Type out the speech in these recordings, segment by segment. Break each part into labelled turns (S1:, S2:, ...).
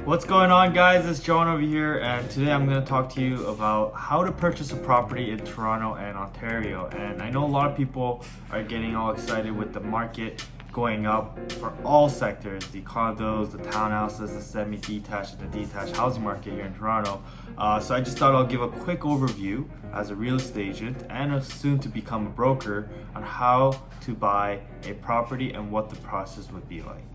S1: What's going on, guys? It's John over here, and today I'm going to talk to you about how to purchase a property in Toronto and Ontario. And I know a lot of people are getting all excited with the market going up for all sectors, the condos, the townhouses, the semi-detached, and the detached housing market here in Toronto. So I just thought I'll give a quick overview as a real estate agent and soon to become a broker on how to buy a property and what the process would be like.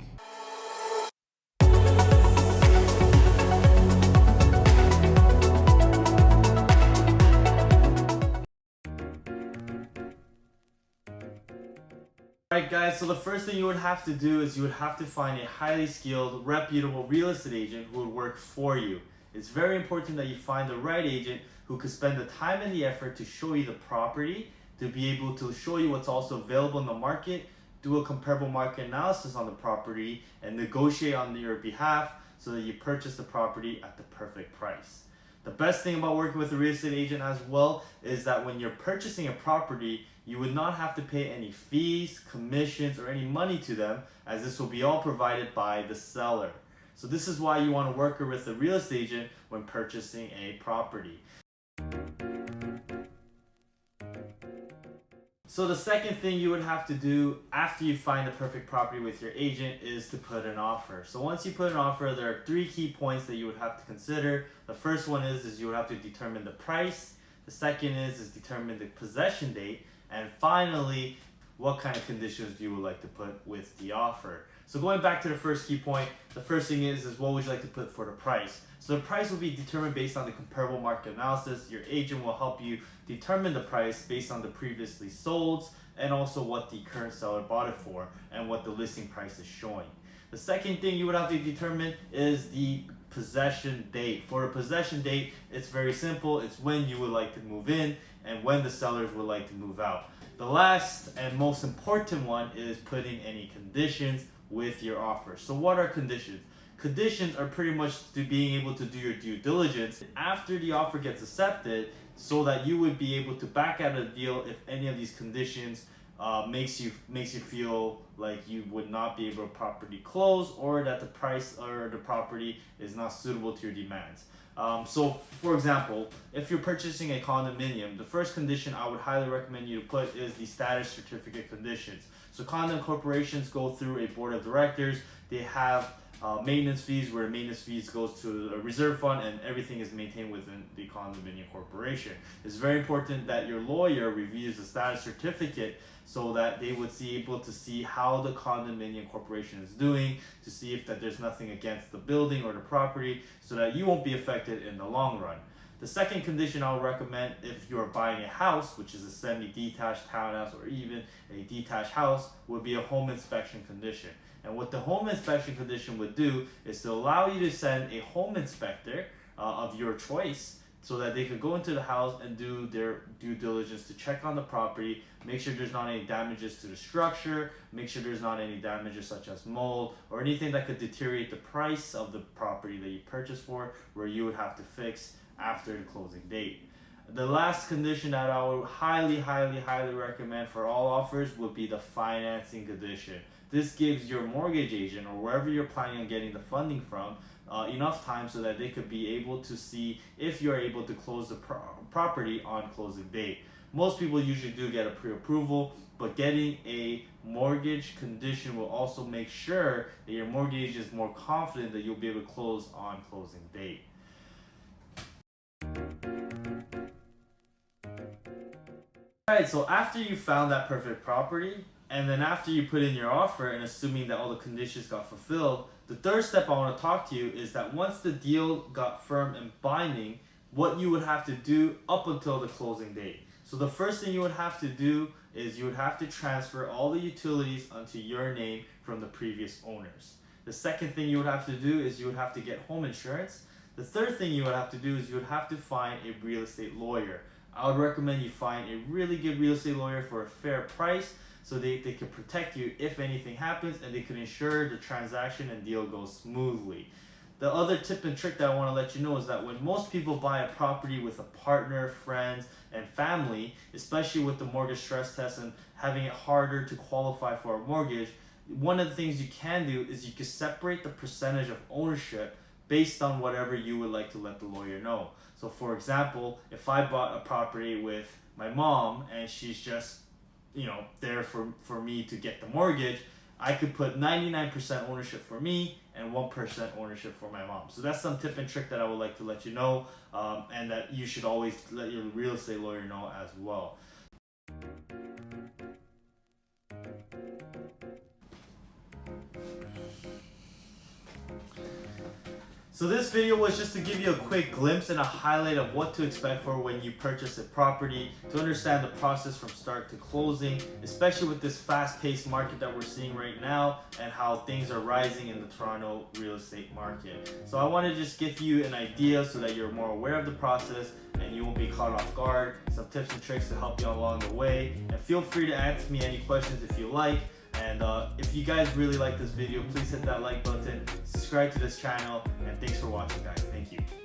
S1: Alright guys, so the first thing you would have to do is you would have to find a highly skilled, reputable real estate agent who would work for you. It's very important that you find the right agent who could spend the time and the effort to show you the property, to be able to show you what's also available in the market, do a comparable market analysis on the property, and negotiate on your behalf so that you purchase the property at the perfect price. The best thing about working with a real estate agent as well is that when you're purchasing a property, you would not have to pay any fees, commissions, or any money to them, as this will be all provided by the seller. So this is why you want to work with a real estate agent when purchasing a property. So the second thing you would have to do after you find the perfect property with your agent is to put an offer. So once you put an offer, there are 3 key points that you would have to consider. The first one is you would have to determine the price. The second is determine the possession date. And finally, what kind of conditions you would like to put with the offer. So going back to the first key point, the first thing is what would you like to put for the price? So the price will be determined based on the comparable market analysis. Your agent will help you determine the price based on the previously solds and also what the current seller bought it for and what the listing price is showing. The second thing you would have to determine is the possession date. For a possession date, it's very simple. It's when you would like to move in and when the sellers would like to move out. The last and most important one is putting any conditions with your offer. So what are conditions? Conditions are pretty much to being able to do your due diligence after the offer gets accepted so that you would be able to back out a deal if any of these conditions makes you feel like you would not be able to properly close, or that the price or the property is not suitable to your demands. So for example, if you're purchasing a condominium, the first condition I would highly recommend you to put is the status certificate conditions. So condo corporations go through a board of directors. They have maintenance fees, where maintenance fees goes to a reserve fund, and everything is maintained within the condominium corporation. It's very important that your lawyer reviews the status certificate so that they would be able to see how the condominium corporation is doing, to see if that there's nothing against the building or the property, so that you won't be affected in the long run. The second condition I would recommend if you are buying a house, which is a semi-detached townhouse or even a detached house, would be a home inspection condition. And what the home inspection condition would do is to allow you to send a home inspector of your choice so that they could go into the house and do their due diligence to check on the property, make sure there's not any damages to the structure, make sure there's not any damages such as mold or anything that could deteriorate the price of the property that you purchased for, where you would have to fix after the closing date. The last condition that I would highly recommend for all offers would be the financing condition. This gives your mortgage agent or wherever you're planning on getting the funding from enough time so that they could be able to see if you're able to close the property on closing date. Most people usually do get a pre-approval, but getting a mortgage condition will also make sure that your mortgage is more confident that you'll be able to close on closing date. Alright, so after you found that perfect property, and then after you put in your offer and assuming that all the conditions got fulfilled, the third step I want to talk to you is that once the deal got firm and binding, what you would have to do up until the closing date. So the first thing you would have to do is you would have to transfer all the utilities onto your name from the previous owners. The second thing you would have to do is you would have to get home insurance. The third thing you would have to do is you would have to find a real estate lawyer. I would recommend you find a really good real estate lawyer for a fair price so they can protect you if anything happens, and they can ensure the transaction and deal goes smoothly. The other tip and trick that I want to let you know is that when most people buy a property with a partner, friends, and family, especially with the mortgage stress test and having it harder to qualify for a mortgage, one of the things you can do is you can separate the percentage of ownership based on whatever you would like to let the lawyer know. So for example, if I bought a property with my mom and she's just, there for me to get the mortgage, I could put 99% ownership for me and 1% ownership for my mom. So that's some tip and trick that I would like to let you know, and that you should always let your real estate lawyer know as well. So this video was just to give you a quick glimpse and a highlight of what to expect for when you purchase a property, to understand the process from start to closing, especially with this fast-paced market that we're seeing right now and how things are rising in the Toronto real estate market. So I want to just give you an idea so that you're more aware of the process and you won't be caught off guard, some tips and tricks to help you along the way. And feel free to ask me any questions if you like. And if you guys really like this video, please hit that like button, subscribe to this channel, and thanks for watching, guys. Thank you.